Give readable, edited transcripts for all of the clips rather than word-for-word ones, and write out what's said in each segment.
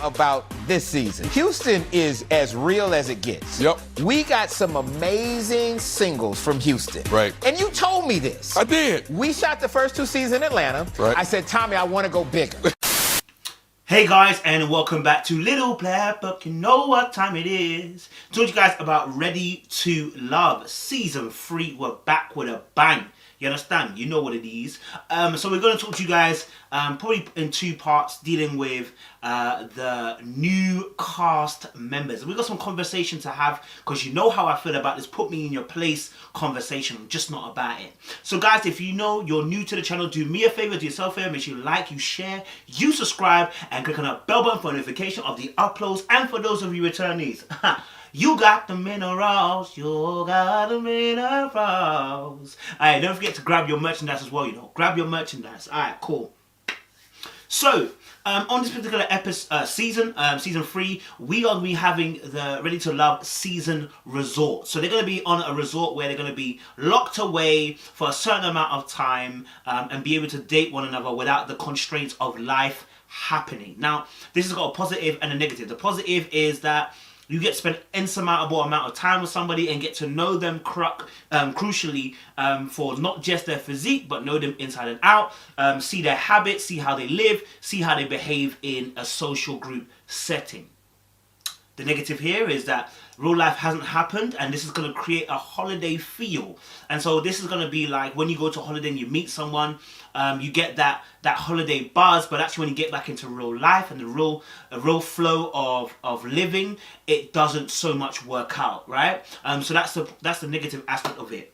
about this season. Houston is as real as it gets. Yep. We got some amazing singles from Houston. Right. And you told me this. I did. We shot the first 2 seasons in Atlanta. Right. I said, Tommy, I want to go bigger. Hey guys, and welcome back to Little Plaid Book. You know what time it is. Told you guys about Ready to Love Season 3. We're back with a bang. You understand? You know what it is. So we're going to talk to you guys probably in 2 parts, dealing with the new cast members. We've got some conversation to have, because you know how I feel about this put me in your place conversation. I'm just not about it. So guys, if you know you're new to the channel, do me a favor, do yourself a favor, make sure you like, you share, you subscribe, and click on that bell button for notification of the uploads. And for those of you returnees, you got the minerals, you got the minerals. Alright, don't forget to grab your merchandise as well, you know. Grab your merchandise. Alright, cool. So, on this particular episode, season 3, we are going to be having the Ready to Love season resort. So they're going to be on a resort where they're going to be locked away for a certain amount of time and be able to date one another without the constraints of life happening. Now, this has got a positive and a negative. The positive is that you get to spend an insurmountable amount of time with somebody and get to know them crucially for not just their physique, but know them inside and out, see their habits, see how they live, see how they behave in a social group setting. The negative here is that real life hasn't happened, and this is going to create a holiday feel. And so this is going to be like when you go to a holiday and you meet someone, you get that holiday buzz, but actually when you get back into real life and the real flow of living, it doesn't so much work out, right? So that's the negative aspect of it.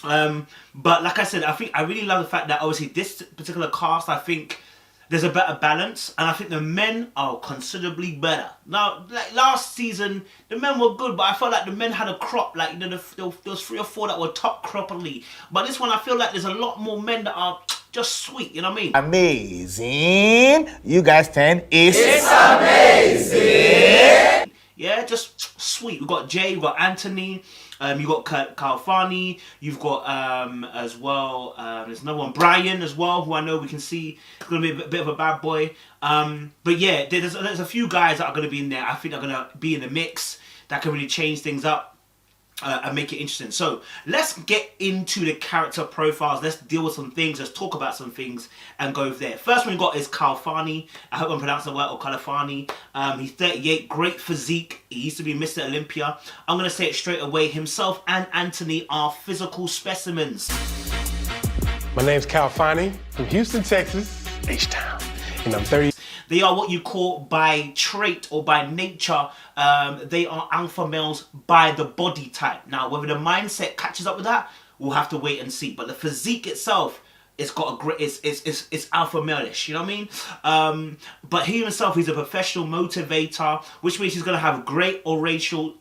But like I said, I really love the fact that obviously this particular cast, I think there's a better balance, and I think the men are considerably better. Now, like last season, the men were good, but I felt like the men had a crop, like there was 3 or 4 that were top croppily. But this one, I feel like there's a lot more men that are just sweet, you know what I mean? Amazing. You guys 10 is... It's amazing. Yeah, just sweet. We've got Jay, we've got Anthony, you've got Khalfani, you've got as well, there's another one, Brian as well, who I know we can see is going to be a bit of a bad boy. But yeah, there's a few guys that are going to be in there. I think they're going to be in the mix that can really change things up. And make it interesting. So let's get into the character profiles. Let's deal with some things. Let's talk about some things and go there. First one we got is Khalfani. I hope I'm pronouncing it right, or Khalfani. He's 38, great physique. He used to be Mr. Olympia. I'm going to say it straight away. Himself and Anthony are physical specimens. My name's Khalfani from Houston, Texas, H-Town, and I'm 30. They are what you call by trait or by nature, they are alpha males by the body type. Now, whether the mindset catches up with that, we'll have to wait and see. But the physique itself, it's got a great, it's alpha male-ish, you know what I mean? But he himself, he's a professional motivator, which means he's going to have great oral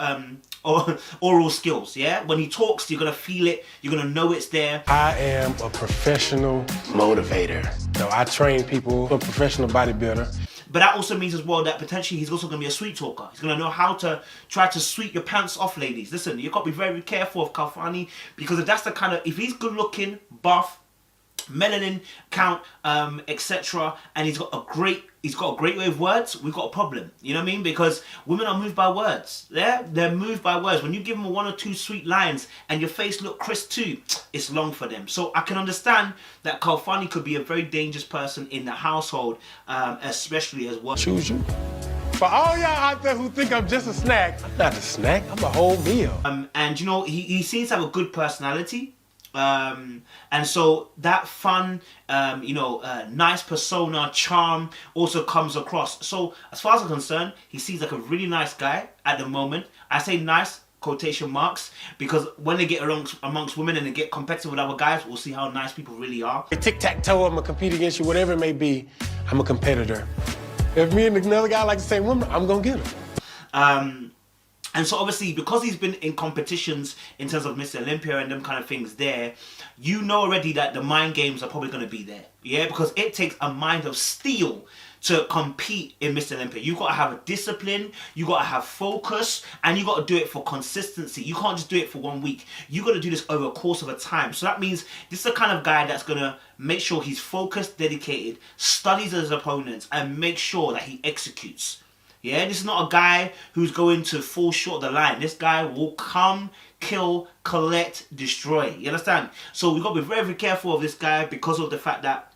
skills, yeah? When he talks, you're going to feel it, you're going to know it's there. I am a professional motivator. So I train people, I'm a professional bodybuilder. But that also means as well that potentially he's also going to be a sweet talker. He's going to know how to try to sweep your pants off, ladies. Listen, you've got to be very careful of Khalfani, because if that's the kind of, if he's good looking, buff, melanin count, etc., and he's got a great way of words, we've got a problem. You know what I mean? Because women are moved by words. Yeah, they're moved by words. When you give them 1 or 2 sweet lines and your face look crisp too, it's long for them. So I can understand that Khalfani could be a very dangerous person in the household, especially as well. Choose you. For all y'all out there who think I'm just a snack, I'm not a snack, I'm a whole meal. And you know, he seems to have a good personality. And so that fun, nice persona, charm also comes across. So as far as I'm concerned, he seems like a really nice guy at the moment. I say nice, quotation marks, because when they get amongst women and they get competitive with other guys, we'll see how nice people really are. Tic-tac-toe, I'm gonna compete against you, whatever it may be, I'm a competitor. If me and another guy like the same woman, I'm gonna get him. And so obviously, because he's been in competitions in terms of Mr. Olympia and them kind of things there, you know already that the mind games are probably going to be there. Yeah, because it takes a mind of steel to compete in Mr. Olympia. You got to have a discipline, you got to have focus, and you got to do it for consistency. You can't just do it for 1 week. You got to do this over a course of a time. So that means this is the kind of guy that's going to make sure he's focused, dedicated, studies his opponents, and make sure that he executes. Yeah, this is not a guy who's going to fall short of the line. This guy will come, kill, collect, destroy. You understand? So we've got to be very, very careful of this guy because of the fact that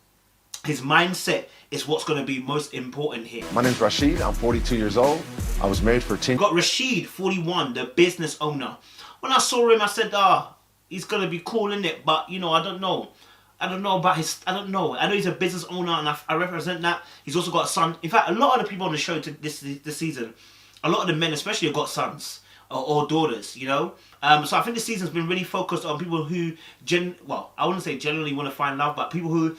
his mindset is what's going to be most important here. My name's Rasheed. I'm 42 years old. I was married for 10 We've got Rasheed, 41, the business owner. When I saw him, I said, he's going to be cool, innit? But, you know, I don't know. I don't know about his... I don't know. I know he's a business owner and I represent that. He's also got a son. In fact, a lot of the people on the show this season, a lot of the men especially have got sons or daughters, you know? So I think this season's been really focused on people who... I wouldn't say generally want to find love, but people who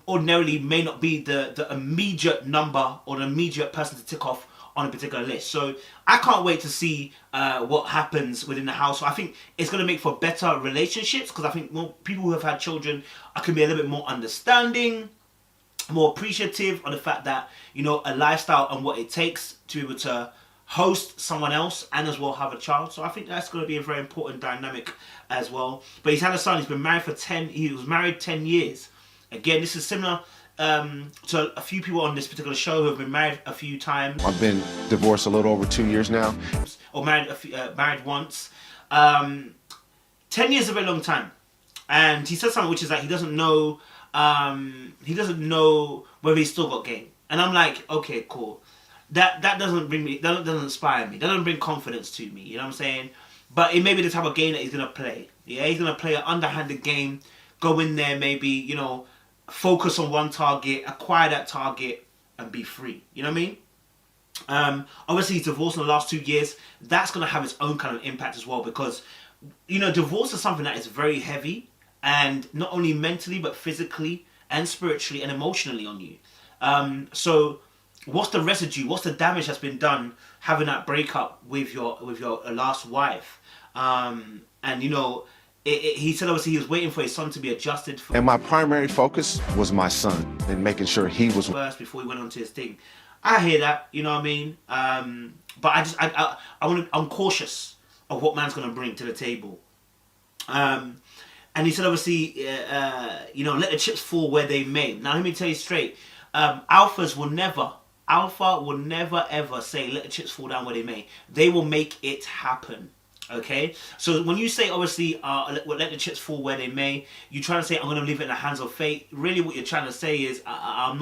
ordinarily may not be the immediate number or the immediate person to tick off on a particular list. So I can't wait to see what happens within the house. So I think it's going to make for better relationships because I think people who have had children can be a little bit more understanding, more appreciative of the fact that, you know, a lifestyle and what it takes to be able to host someone else and as well have a child. So I think that's going to be a very important dynamic as well. But he's had a son. He's been married for he was married 10 years. Again, this is similar to a few people on this particular show who have been married a few times. I've been divorced a little over 2 years now. Or married once. 10 years is a very long time. And he said something which is that he doesn't know whether he's still got game. And I'm like, okay, cool. That doesn't doesn't inspire me. That doesn't bring confidence to me. You know what I'm saying? But it may be the type of game that he's gonna play. Yeah, he's gonna play an underhanded game, go in there, maybe, you know, focus on one target, acquire that target, and be free. You know what I mean? Obviously, he's divorced in the last 2 years. That's going to have its own kind of impact as well because, you know, divorce is something that is very heavy and not only mentally, but physically and spiritually and emotionally on you. So what's the residue? What's the damage that's been done having that breakup with your last wife? And, you know, he said obviously he was waiting for his son to be adjusted. And my primary focus was my son and making sure he was first before he went on to his thing. I hear that, you know what I mean? But I'm cautious of what man's going to bring to the table. And he said obviously, you know, let the chips fall where they may. Now let me tell you straight, alpha will never ever say let the chips fall down where they may. They will make it happen. Okay, so when you say obviously let the chips fall where they may, you're trying to say I'm going to leave it in the hands of fate. Really, what you're trying to say is I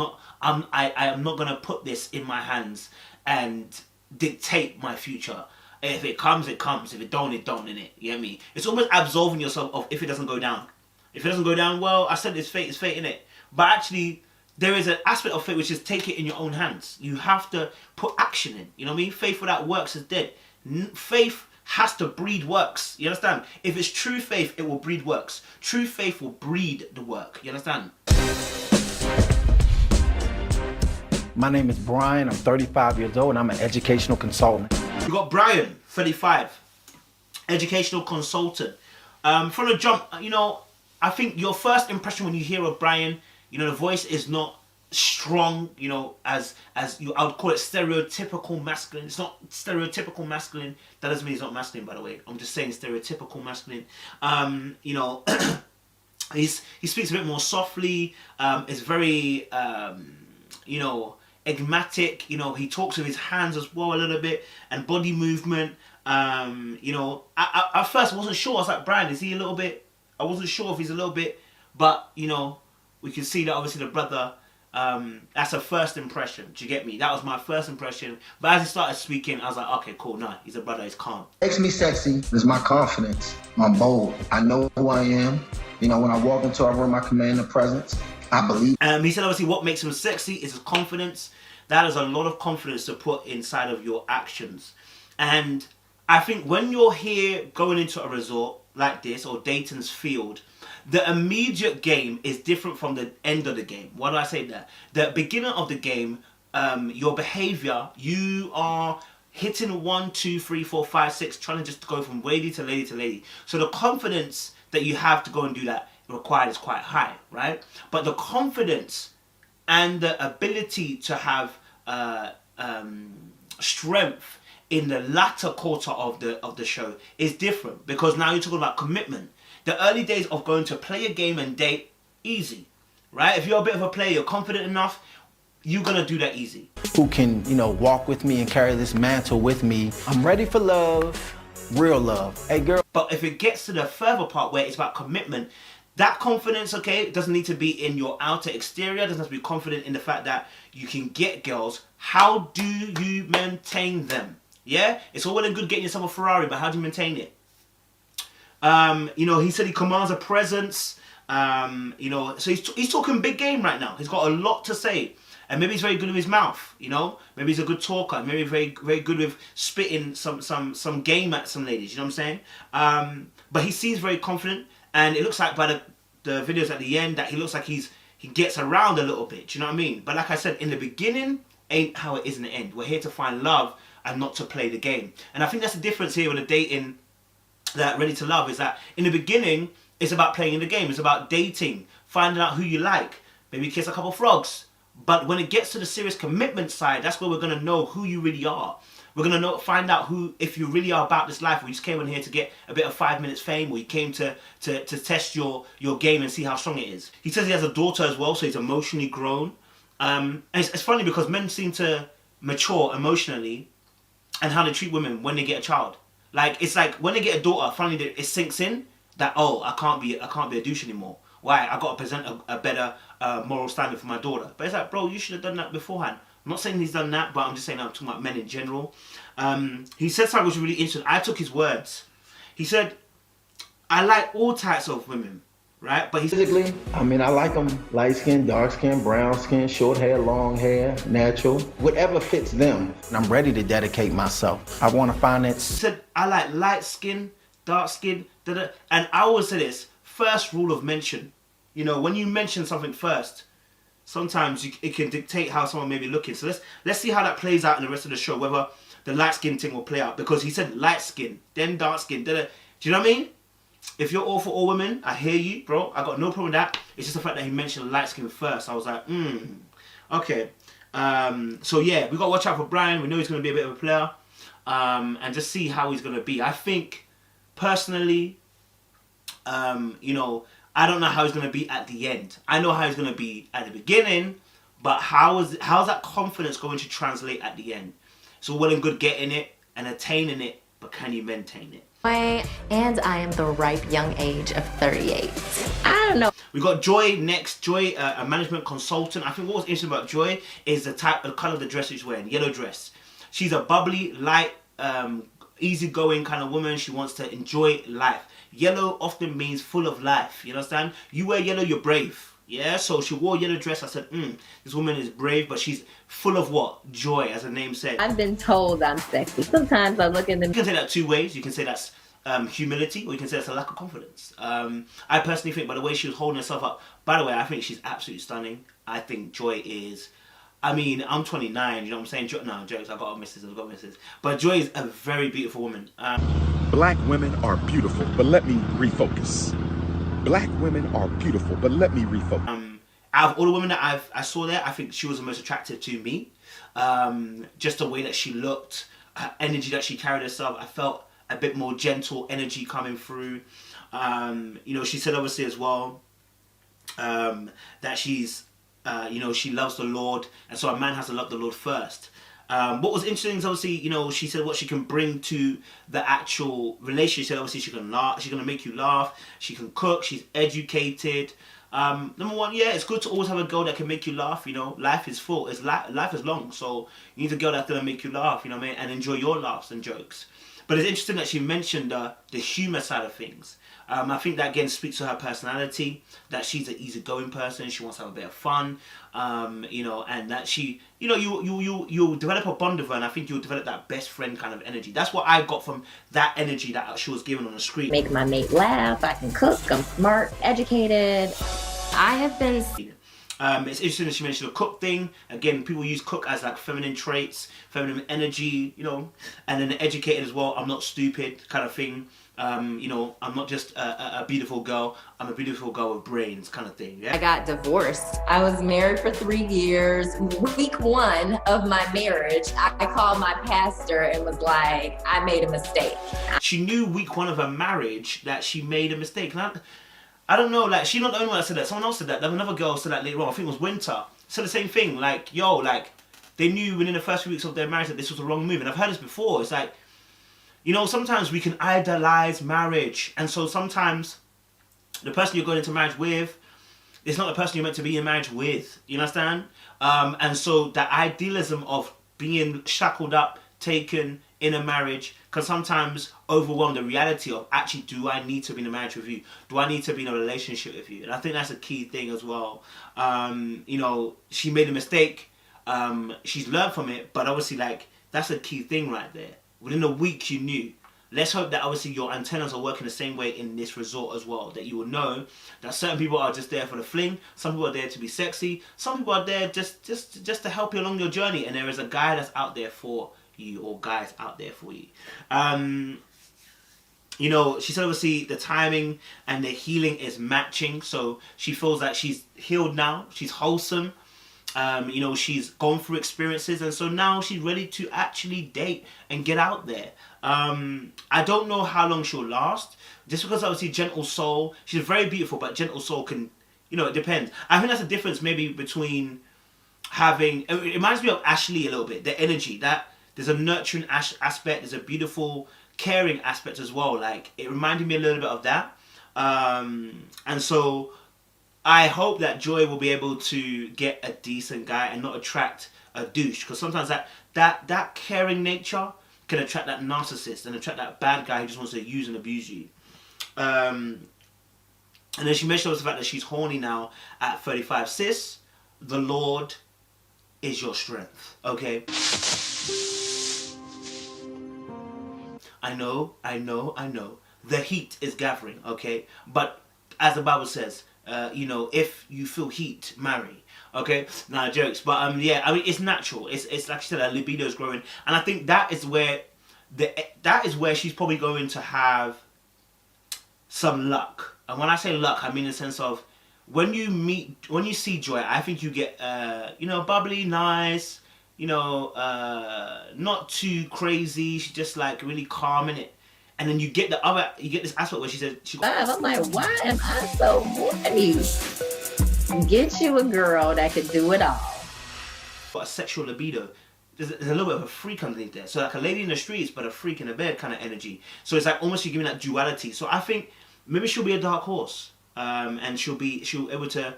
am not going to put this in my hands and dictate my future. If it comes, it comes. If it don't, it don't. Innit? You get me? It's almost absolving yourself of if it doesn't go down. If it doesn't go down, well, I said it's fate, innit? But actually, there is an aspect of fate which is take it in your own hands. You have to put action in. You know what I mean? Faith without works is dead. Faith has to breed works. You understand? If it's true faith, it will breed works. True faith will breed the work. You understand? My name is Brian. I'm 35 years old and I'm an educational consultant. You got Brian, 35, educational consultant. From the jump, you know, I think your first impression when you hear of Brian, you know, the voice is not strong, you know, as you, I would call it stereotypical masculine. It's not stereotypical masculine. That doesn't mean he's not masculine, by the way. I'm just saying stereotypical masculine. You know, he speaks a bit more softly. It's very, you know, enigmatic. You know, he talks with his hands as well a little bit and body movement. You know, I at first I wasn't sure. I was like, Brian, is he a little bit? I wasn't sure if he's a little bit, but you know, we can see that obviously the brother. That's a first impression. Do you get me? That was my first impression. But as he started speaking, I was like, okay, cool, nah, he's a brother, he's calm. Makes me sexy is my confidence. I'm bold. I know who I am. You know, when I walk into a room, I command the presence. I believe. He said obviously what makes him sexy is his confidence. That is a lot of confidence to put inside of your actions. And I think when you're here going into a resort like this or Dayton's Field, the immediate game is different from the end of the game. Why do I say that? The beginning of the game, your behavior, you are hitting 1, 2, 3, 4, 5, 6, trying to just go from lady to lady to lady. So the confidence that you have to go and do that required is quite high, right? But the confidence and the ability to have strength in the latter quarter of the show is different because now you're talking about commitment. The early days of going to play a game and date, easy, right? If you're a bit of a player, you're confident enough, you're gonna do that easy. Who can, you know, walk with me and carry this mantle with me. I'm ready for love, real love. Hey, girl. But if it gets to the further part where it's about commitment, that confidence, okay, doesn't need to be in your outer exterior. Doesn't have to be confident in the fact that you can get girls. How do you maintain them? Yeah, it's all well and good getting yourself a Ferrari, but how do you maintain it? You know, he said he commands a presence. You know, so he's talking big game right now. He's got a lot to say, and maybe he's very good with his mouth. You know, maybe he's a good talker. Maybe very good with spitting some game at some ladies. You know what I'm saying? But he seems very confident. And it looks like by the videos at the end that he looks like he gets around a little bit. Do you know what I mean? But like I said, in the beginning ain't how it is in the end. We're here to find love and not to play the game. And I think that's the difference here with the dating that Ready to Love is that in the beginning it's about playing the game. It's about dating, finding out who you like, maybe kiss a couple frogs. But when it gets to the serious commitment side, that's where we're gonna know who you really are. We're gonna find out who, if you really are about this life, or you just came in here to get a bit of 5 minutes fame, or you came to test your game and see how strong it is. He says he has a daughter as well, so he's emotionally grown. And it's funny because men seem to mature emotionally and how they treat women when they get a child. Like, it's like when they get a daughter, finally it sinks in that, oh, I can't be a douche anymore. Why? I got to present a better moral standard for my daughter. But it's like, bro, you should have done that beforehand. I'm not saying he's done that, but I'm just saying I'm talking about men in general. He said something which was really interesting. I took his words. He said, I like all types of women, right? But Physically, I mean, I like them light skin, dark skin, brown skin, short hair, long hair, natural, whatever fits them. And I'm ready to dedicate myself. I want to find that. He said, I like light skin, dark skin, da-da. And I always say this, first rule of mention. You know, when you mention something first, sometimes it can dictate how someone may be looking. So let's see how that plays out in the rest of the show, whether the light skin thing will play out. Because he said light skin, then dark skin. Da-da. Do you know what I mean? If you're all for all women, I hear you, bro. I got no problem with that. It's just the fact that he mentioned light skin first. I was like, okay. So yeah, we got to watch out for Brian. We know he's going to be a bit of a player. And just see how he's going to be. I think, personally, you know, I don't know how he's going to be at the end. I know how he's going to be at the beginning, but how's that confidence going to translate at the end? So well and good getting it and attaining it, but can you maintain it? And I am the ripe young age of 38. I don't know. We got Joy next. Joy, a management consultant. I think what was interesting about Joy is the color of the dress she's wearing, yellow dress. She's a bubbly, light, easygoing kind of woman. She wants to enjoy life. Yellow often means full of life. You understand? You wear yellow, you're brave. Yeah, so she wore a yellow dress. I said, this woman is brave, but she's full of what? Joy, as the name said. I've been told I'm sexy. Sometimes I look in the... You can say that two ways. You can say that's humility, or you can say that's a lack of confidence. I personally think by the way she was holding herself up, by the way, I think she's absolutely stunning. I think Joy is... I mean, I'm 29, you know what I'm saying? No, jokes, I've got misses. But Joy is a very beautiful woman. Black women are beautiful, but let me refocus. Black women are beautiful, but let me refocus. Out of all the women that I saw there, I think she was the most attractive to me. Just the way that she looked, her energy that she carried herself, I felt a bit more gentle energy coming through. You know, she said obviously as well that she's, you know, she loves the Lord, and so a man has to love the Lord first. What was interesting is obviously, you know, she said what she can bring to the actual relationship. Obviously, she can laugh. She's gonna make you laugh. She can cook. She's educated. Number one, yeah, it's good to always have a girl that can make you laugh. You know, life is full. Life is long, so you need a girl that's gonna make you laugh. You know what I mean, and enjoy your laughs and jokes. But it's interesting that she mentioned the humor side of things. I think that again speaks to her personality, that she's an easygoing person. She wants to have a bit of fun, you know, and that she, you know, you develop a bond with her, and I think you'll develop that best friend kind of energy. That's what I got from that energy that she was given on the screen. Make my mate laugh. I can cook. I'm smart, educated. I have been... It's interesting that she mentioned the cook thing. Again, people use cook as like feminine traits, feminine energy, you know, and then the educated as well. I'm not stupid kind of thing. You know, I'm not just a beautiful girl. I'm a beautiful girl with brains kind of thing. Yeah. I got divorced. I was married for 3 years. Week 1 of my marriage, I called my pastor and was like, I made a mistake. She knew week 1 of her marriage that she made a mistake. And I don't know, like, she's not the only one that said that. Someone else said that. Another girl said that later on. I think it was Winter. said the same thing. Like, yo, like, they knew within the first few weeks of their marriage that this was a wrong move. And I've heard this before. It's like, you know, sometimes we can idolize marriage. And so sometimes the person you're going into marriage with is not the person you're meant to be in marriage with. You understand? And so that idealism of being shackled up, taken in a marriage can sometimes overwhelm the reality of, actually, do I need to be in a marriage with you? Do I need to be in a relationship with you? And I think that's a key thing as well. You know, she made a mistake. She's learned from it, but obviously, like, that's a key thing right there. Within a week, you knew. Let's hope that obviously your antennas are working the same way in this resort as well. That you will know that certain people are just there for the fling. Some people are there to be sexy. Some people are there just to help you along your journey. And there is a guy that's out there for you, or guys out there for you. You know, she said obviously the timing and the healing is matching. So she feels that she's healed now. She's wholesome. You know, she's gone through experiences, and so now she's ready to actually date and get out there. I don't know how long she'll last, just because obviously gentle soul, she's very beautiful, but gentle soul can, you know, it depends. I think that's the difference maybe between having, it reminds me of Ashley a little bit, the energy, that there's a nurturing aspect, there's a beautiful caring aspect as well. Like, it reminded me a little bit of that. And so I hope that Joy will be able to get a decent guy and not attract a douche, because sometimes that caring nature can attract that narcissist and attract that bad guy who just wants to use and abuse you. And then she mentioned also the fact that she's horny now at 35. Sis, the Lord is your strength, okay? I know. The heat is gathering, okay? But as the Bible says, you know, if you feel heat, marry. Okay, nah, jokes, but yeah, I mean, it's natural. It's like she said, her libido is growing, and I think that is where she's probably going to have some luck. And when I say luck, I mean in the sense of when you see Joy, I think you get you know, bubbly, nice, you know, not too crazy. She's just like really calm in it. And then you get this aspect where she said, I'm like, why am I so horny? Get you a girl that could do it all. But a sexual libido. There's a little bit of a freak underneath there. So like a lady in the streets, but a freak in the bed kind of energy. So it's like almost you're giving that duality. So I think maybe she'll be a dark horse. And she'll be able to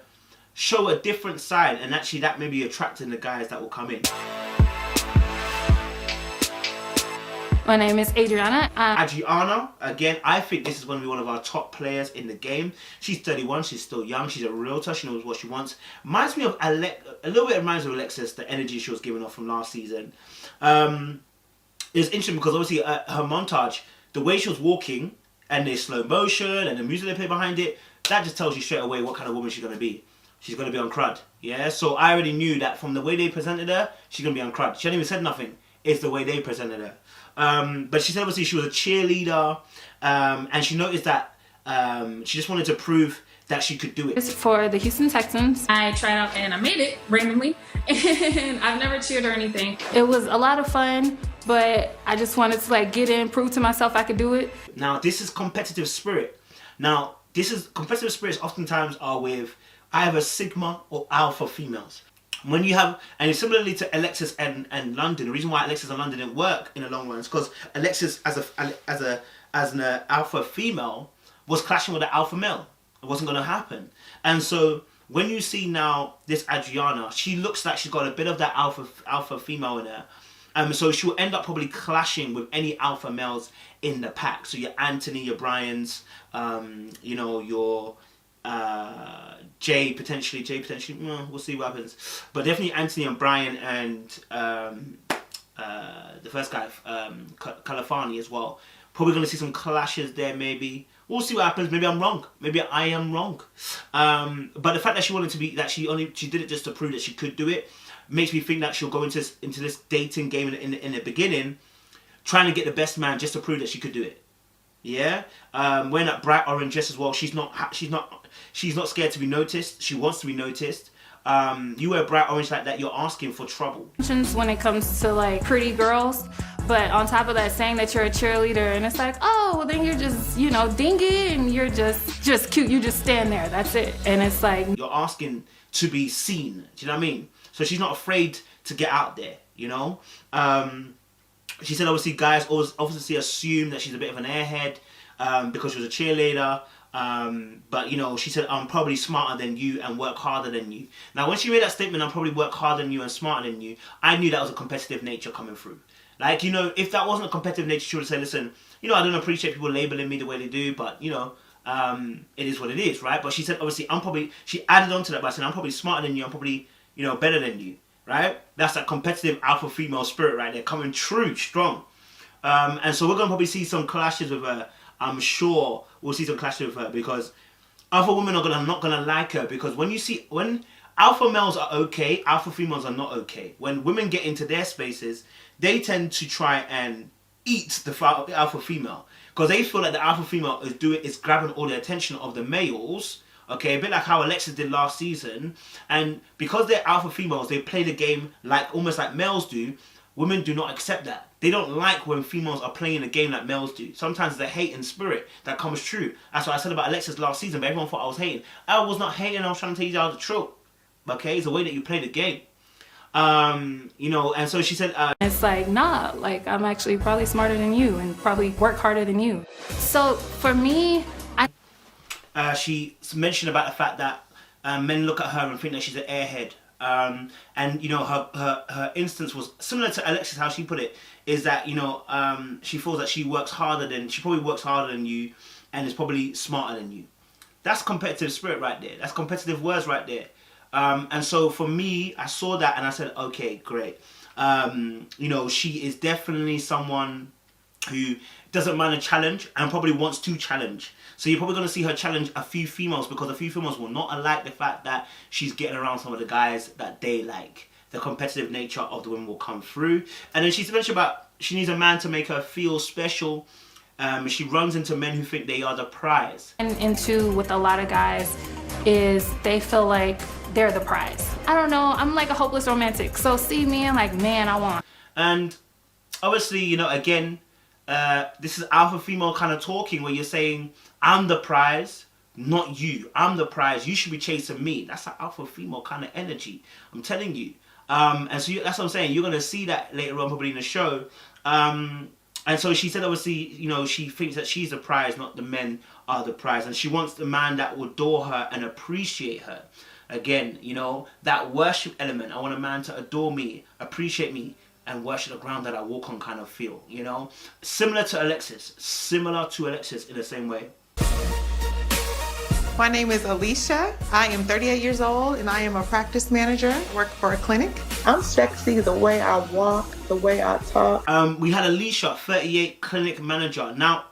show a different side. And actually that may be attracting the guys that will come in. My name is Adriana. Adriana, again, I think this is going to be one of our top players in the game. She's 31, she's still young, she's a realtor, she knows what she wants. Reminds me of a little bit reminds me of Alexis, the energy she was giving off from last season. It's interesting because obviously her montage, the way she was walking, and the slow motion, and the music they play behind it, that just tells you straight away what kind of woman she's going to be. She's going to be on crud, yeah? So I already knew that from the way they presented her, she's going to be on crud. She hadn't even said nothing. It's the way they presented her. But she said obviously she was a cheerleader, and she noticed that she just wanted to prove that she could do it. It's for the Houston Texans. I tried out and I made it randomly, and I've never cheered or anything. It was a lot of fun, but I just wanted to like get in, prove to myself I could do it. Now this is competitive spirit. Now competitive spirits oftentimes are with either Sigma or Alpha females. When you have, and similarly to Alexis and London, the reason why Alexis and London didn't work in the long run is because Alexis as an alpha female was clashing with an alpha male. It wasn't going to happen. And so when you see now this Adriana, she looks like she's got a bit of that alpha female in her. So she will end up probably clashing with any alpha males in the pack. So your Anthony, your Bryans, you know, your Jay potentially, we'll see what happens. But definitely Anthony and Brian and the first guy, Khalfani as well. Probably going to see some clashes there maybe. We'll see what happens. Maybe I'm wrong. Maybe I am wrong. But the fact that she wanted to be, that she did it just to prove that she could do it, makes me think that she'll go into this dating game in the beginning, trying to get the best man just to prove that she could do it. Yeah, wearing that bright orange dress as well. She's not scared to be noticed. She wants to be noticed. You wear bright orange like that, you're asking for trouble. When it comes to like pretty girls, but on top of that, saying that you're a cheerleader, and it's like, oh, well then you're just, dingy, and you're just cute. You just stand there. That's it. And it's like you're asking to be seen. Do you know what I mean? So she's not afraid to get out there, you know? She said obviously guys always obviously assume that she's a bit of an airhead because she was a cheerleader. But you know, she said, I'm probably smarter than you and work harder than you. Now, when she made that statement, I'm probably work harder than you and smarter than you, I knew that was a competitive nature coming through. Like, you know, if that wasn't a competitive nature, she would have said, listen, you know, I don't appreciate people labeling me the way they do, but you know, it is what it is, right? But she said, obviously, she added on to that by saying, I'm probably smarter than you, I'm probably, you know, better than you, right? That's that competitive alpha female spirit right there, coming true, strong. And so we're going to probably see some clashes with her. I'm sure we'll see some clashes with her because other women are not gonna like her, because when alpha males are okay, alpha females are not okay. When women get into their spaces, they tend to try and eat the alpha female because they feel like the alpha female is grabbing all the attention of the males. Okay, a bit like how Alexis did last season, and because they're alpha females, they play the game like almost like males do. Women do not accept that. They don't like when females are playing a game like males do. Sometimes the hate in spirit that comes true. That's what I said about Alexis last season, but everyone thought I was hating. I was not hating, I was trying to tell you guys the truth. Okay, it's the way that you play the game. You know, and so she said... it's like, nah, like I'm actually probably smarter than you and probably work harder than you. So for me, she mentioned about the fact that men look at her and think that she's an airhead. And you know, her instance was similar to Alexis, how she put it, is that, you know, she feels that she probably works harder than you and is probably smarter than you. That's competitive spirit right there. That's competitive words right there. And so for me, I saw that and I said, okay, great. You know, she is definitely someone who doesn't mind a challenge and probably wants to challenge. So you're probably going to see her challenge a few females, because a few females will not like the fact that she's getting around some of the guys that they like. The competitive nature of the women will come through. And then she's mentioned about she needs a man to make her feel special. She runs into men who think they are the prize. And into with a lot of guys is they feel like they're the prize. I don't know, I'm like a hopeless romantic. So see me and like, man, I want. And obviously, you know, again, this is alpha female kind of talking where you're saying, I'm the prize, not you. I'm the prize. You should be chasing me. That's an alpha female kind of energy. I'm telling you. And so that's what I'm saying. You're going to see that later on probably in the show. And so she said, obviously, you know, she thinks that she's the prize, not the men are the prize. And she wants the man that will adore her and appreciate her. Again, you know, that worship element. I want a man to adore me, appreciate me, and worship the ground that I walk on kind of feel, you know? Similar to Alexis in the same way. My name is Alicia. I am 38 years old and I am a practice manager, work for a clinic. I'm sexy the way I walk, the way I talk. We had Alicia, 38, clinic manager. Now,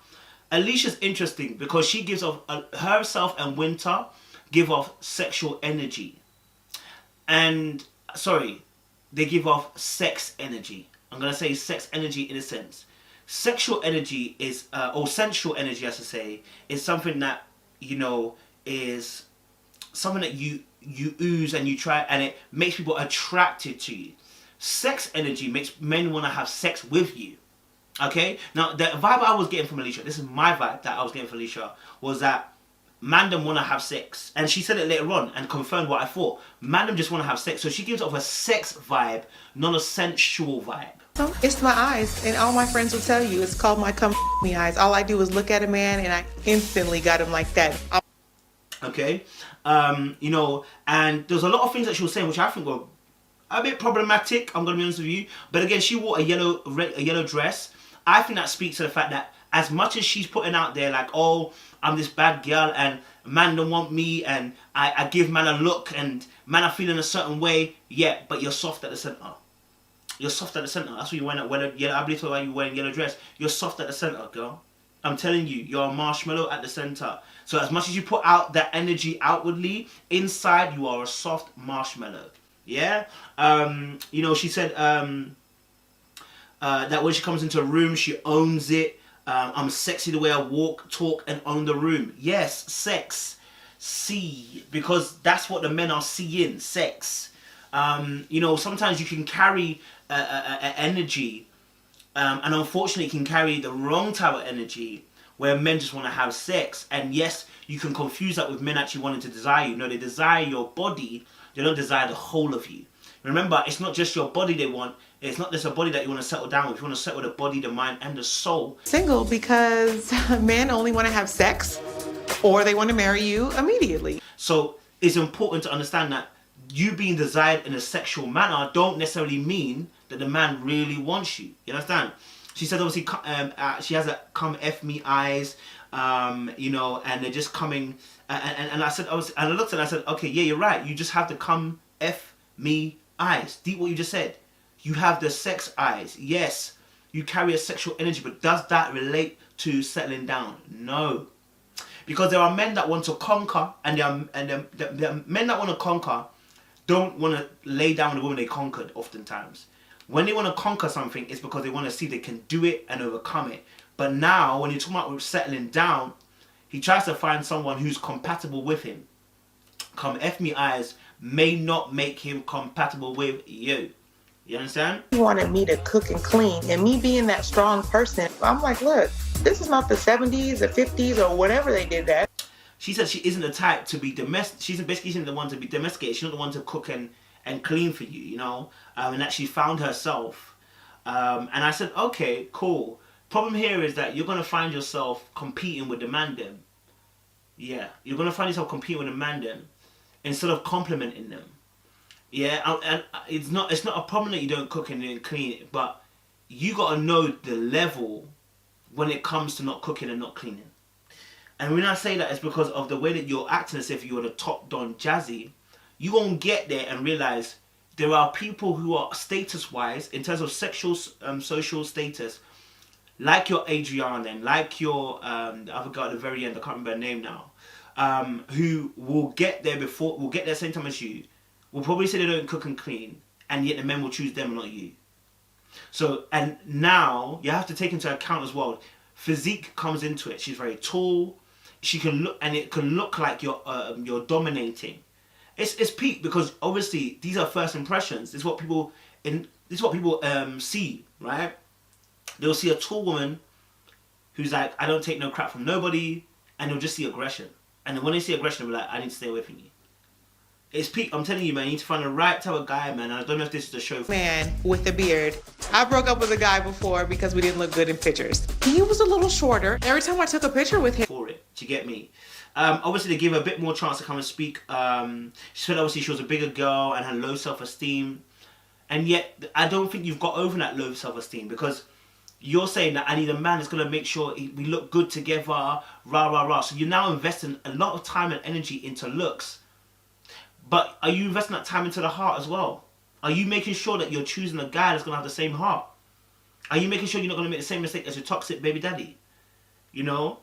Alicia's interesting because she gives off, herself and Winter give off sexual energy. And, sorry, they give off sex energy. I'm going to say sex energy in a sense. Sexual energy is, or sensual energy, I should say, is something that, you know, is something that you ooze and you try, and it makes people attracted to you. Sex energy makes men want to have sex with you. Okay? Now, the vibe I was getting from Alicia, this is my vibe that I was getting from Alicia, was that Mandem want to have sex. And she said it later on and confirmed what I thought. Mandem just want to have sex. So she gives off a sex vibe, not a sensual vibe. It's my eyes, and all my friends will tell you, it's called my come me eyes. All I do is look at a man and I instantly got him like that. Okay? You know, and there's a lot of things that she was saying which I think were a bit problematic, I'm going to be honest with you. But again, she wore a yellow dress. I think that speaks to the fact that as much as she's putting out there like, oh, I'm this bad girl and man don't want me and I give man a look and man are feeling a certain way, yeah, but you're soft at the center. You're soft at the center. That's what you wear. I believe that's why you're wearing yellow dress. You're soft at the center, girl. I'm telling you, you're a marshmallow at the center. So as much as you put out that energy outwardly, inside you are a soft marshmallow. Yeah? You know, she said that when she comes into a room, she owns it. I'm sexy the way I walk, talk, and own the room. Yes, sex. See, because that's what the men are seeing, sex. You know, sometimes you can carry energy, and unfortunately can carry the wrong type of energy where men just want to have sex. And yes, you can confuse that with men actually wanting to desire you. No, they desire your body, They don't desire the whole of you. Remember, it's not just your body they want. It's not just a body that you want to settle down with. You want to settle the body, the mind, and the soul. Single because men only want to have sex or they want to marry you immediately. So it's important to understand that you being desired in a sexual manner don't necessarily mean that the man really wants you. You understand? She said obviously she has a come F me eyes, you know, and they're just coming. And I said, and I looked at it and I said, okay, yeah, you're right. You just have to come F me eyes. Deep what you just said. You have the sex eyes. Yes, you carry a sexual energy, but does that relate to settling down? No. Because there are men that want to conquer, and the men that want to conquer don't want to lay down with the woman they conquered oftentimes. When they want to conquer something, it's because they want to see they can do it and overcome it. But now, when you're talking about settling down, he tries to find someone who's compatible with him. Come F me eyes may not make him compatible with you. You understand? He wanted me to cook and clean, and me being that strong person, I'm like, look, this is not the 70s, the 50s, or whatever they did that. She said she isn't the type to be domestic. She's basically isn't the one to be domesticated. She's not the one to cook and clean for you, you know. And that she found herself. And I said, okay, cool. Problem here is that you're gonna find yourself competing with the man them. Yeah, you're gonna find yourself competing with the man them instead of complimenting them. Yeah, and it's not a problem that you don't cook and clean, but you gotta know the level when it comes to not cooking and not cleaning. And when I say that, it's because of the way that you're acting as if you're the top don jazzy. You won't get there and realize there are people who are status-wise, in terms of sexual, social status, like your Adriana and like your, I forgot at the very end, I can't remember her name now, who will get there same time as you, will probably say they don't cook and clean, and yet the men will choose them and not you. So, and now, you have to take into account as well, physique comes into it. She's very tall, she can look, and it can look like you're dominating. It's peak because obviously these are first impressions. This is what people see, right? They'll see a tall woman who's like, I don't take no crap from nobody, and they'll just see aggression. And then when they see aggression, they'll be like, I need to stay away from you. It's peak. I'm telling you, man, you need to find the right type of guy, man. And I don't know if this is the show for man with a beard. I broke up with a guy before because we didn't look good in pictures. He was a little shorter. Every time I took a picture with him. For it, do you get me? Obviously, they gave her a bit more chance to come and speak. She said obviously she was a bigger girl and had low self-esteem. And yet, I don't think you've got over that low self-esteem because you're saying that I need a man that's going to make sure we look good together, rah, rah, rah. So you're now investing a lot of time and energy into looks. But are you investing that time into the heart as well? Are you making sure that you're choosing a guy that's going to have the same heart? Are you making sure you're not going to make the same mistake as your toxic baby daddy? You know?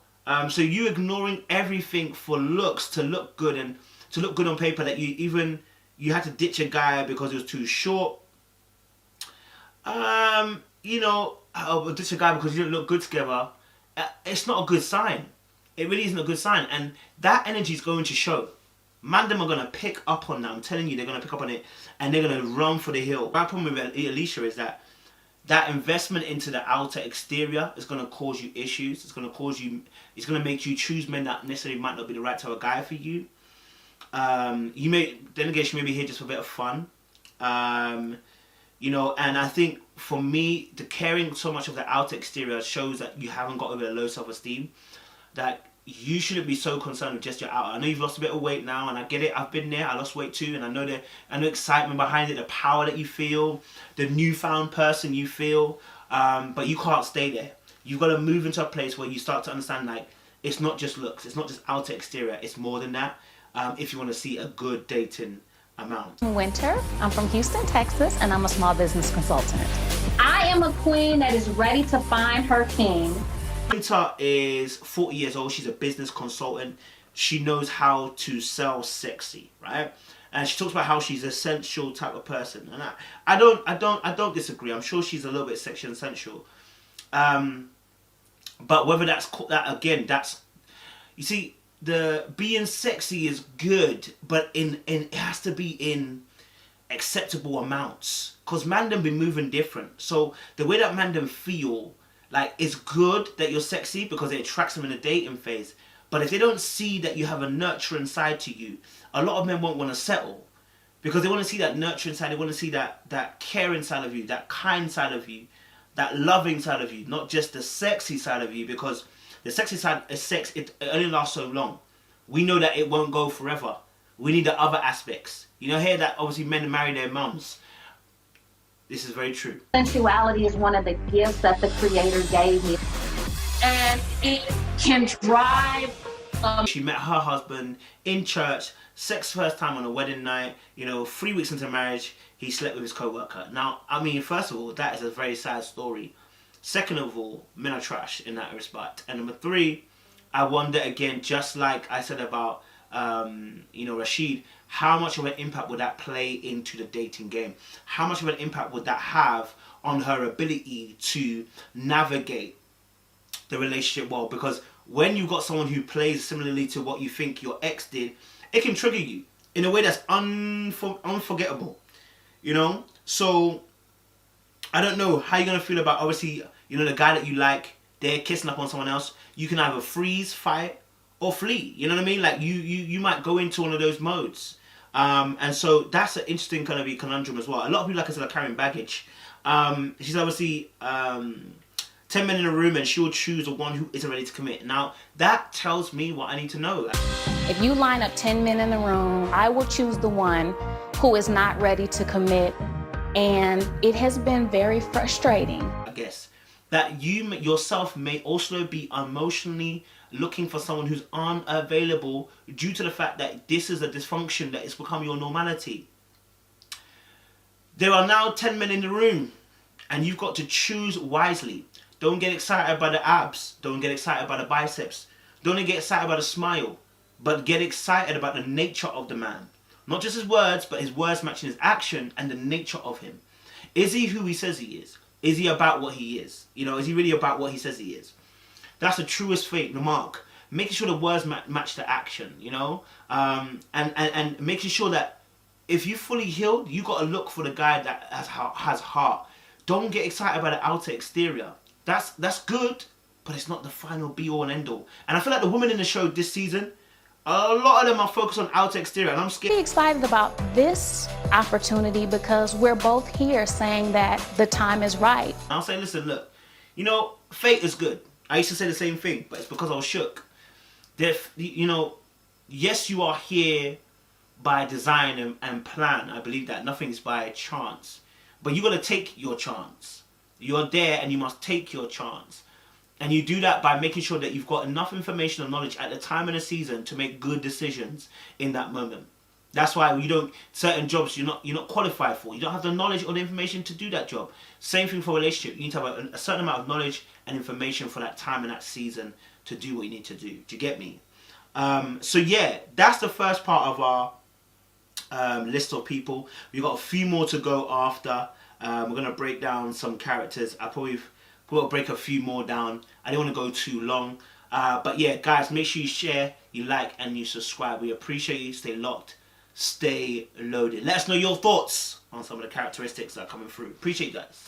So you ignoring everything for looks to look good and to look good on paper that you had to ditch a guy because he was too short. You know, ditch a guy because you didn't look good together. It's not a good sign. It really isn't a good sign. And that energy is going to show. Man, them are going to pick up on that. I'm telling you, they're going to pick up on it and they're going to run for the hill. My problem with Alicia is that investment into the outer exterior is going to cause you issues. It's going to make you choose men that necessarily might not be the right type of guy for you. Then again, she may be here just for a bit of fun. You know, and I think for me, the caring so much of the outer exterior shows that you haven't got over the low self-esteem. That you shouldn't be so concerned with just your outer. I know you've lost a bit of weight now, and I get it. I've been there. I lost weight too, and I know the excitement behind it, the power that you feel, the newfound person you feel. But you can't stay there. You've got to move into a place where you start to understand, like, it's not just looks. It's not just outer exterior. It's more than that. If you want to see a good dating amount. Winter. I'm from Houston, Texas, and I'm a small business consultant. I am a queen that is ready to find her king. Winter is 40 years old. She's a business consultant. She knows how to sell sexy, right? And she talks about how she's a sensual type of person. And I don't disagree. I'm sure she's a little bit sexual and sensual. But whether that's you see, the being sexy is good, but it has to be in acceptable amounts. Because man them be moving different. So the way that man them feel, like, it's good that you're sexy because it attracts them in the dating phase. But if they don't see that you have a nurturing side to you, a lot of men won't want to settle. Because they want to see that nurturing side, they want to see that caring side of you, that kind side of you, that loving side of you, not just the sexy side of you, because the sexy side is sex, it only lasts so long. We know that it won't go forever. We need the other aspects. You know, here that obviously men marry their mums. This is very true. Sensuality is one of the gifts that the Creator gave me. And it can drive. She met her husband in church, sex first time on a wedding night, you know, 3 weeks into marriage, he slept with his co-worker. Now, I mean, first of all, that is a very sad story. Second of all, men are trash in that respect. And number three, I wonder again, just like I said about, you know, Rasheed, how much of an impact would that play into the dating game? How much of an impact would that have on her ability to navigate the relationship well? Because when you've got someone who plays similarly to what you think your ex did, it can trigger you in a way that's unforgettable, you know? So, I don't know how you're going to feel about, obviously, you know, the guy that you like, they're kissing up on someone else. You can either freeze, fight, or flee. You know what I mean? Like, you might go into one of those modes. And so, that's an interesting kind of a conundrum as well. A lot of people, like I said, are carrying baggage. She's obviously 10 men in a room and she will choose the one who isn't ready to commit. Now, that tells me what I need to know. If you line up 10 men in the room, I will choose the one who is not ready to commit. And it has been very frustrating. I guess that you yourself may also be emotionally looking for someone who's unavailable due to the fact that this is a dysfunction that has become your normality. There are now 10 men in the room and you've got to choose wisely. Don't get excited by the abs. Don't get excited by the biceps. Don't get excited by the smile. But get excited about the nature of the man. Not just his words, but his words matching his action and the nature of him. Is he who he says he is? Is he about what he is? You know, is he really about what he says he is? That's the truest thing, the mark. Making sure the words match the action, you know? And making sure that if you're fully healed, you got to look for the guy that has heart. Don't get excited by the outer exterior. That's good, but it's not the final be-all and end-all. And I feel like the women in the show this season, a lot of them are focused on outer exterior, and I'm scared. I'm excited about this opportunity because we're both here saying that the time is right. I'll say, listen, look, you know, fate is good. I used to say the same thing, but it's because I was shook. You know, yes, you are here by design and plan. I believe that nothing's by chance. But you got to take your chance. You're there and you must take your chance. And you do that by making sure that you've got enough information and knowledge at the time in the season to make good decisions in that moment. That's why you don't, certain jobs you're not qualified for. You don't have the knowledge or the information to do that job. Same thing for a relationship. You need to have a certain amount of knowledge and information for that time and that season to do what you need to do. Do you get me? So yeah, that's the first part of our list of people. We've got a few more to go after. We're going to break down some characters. I probably will break a few more down. I don't want to go too long. But yeah, guys, make sure you share, you like, and you subscribe. We appreciate you. Stay locked. Stay loaded. Let us know your thoughts on some of the characteristics that are coming through. Appreciate you guys.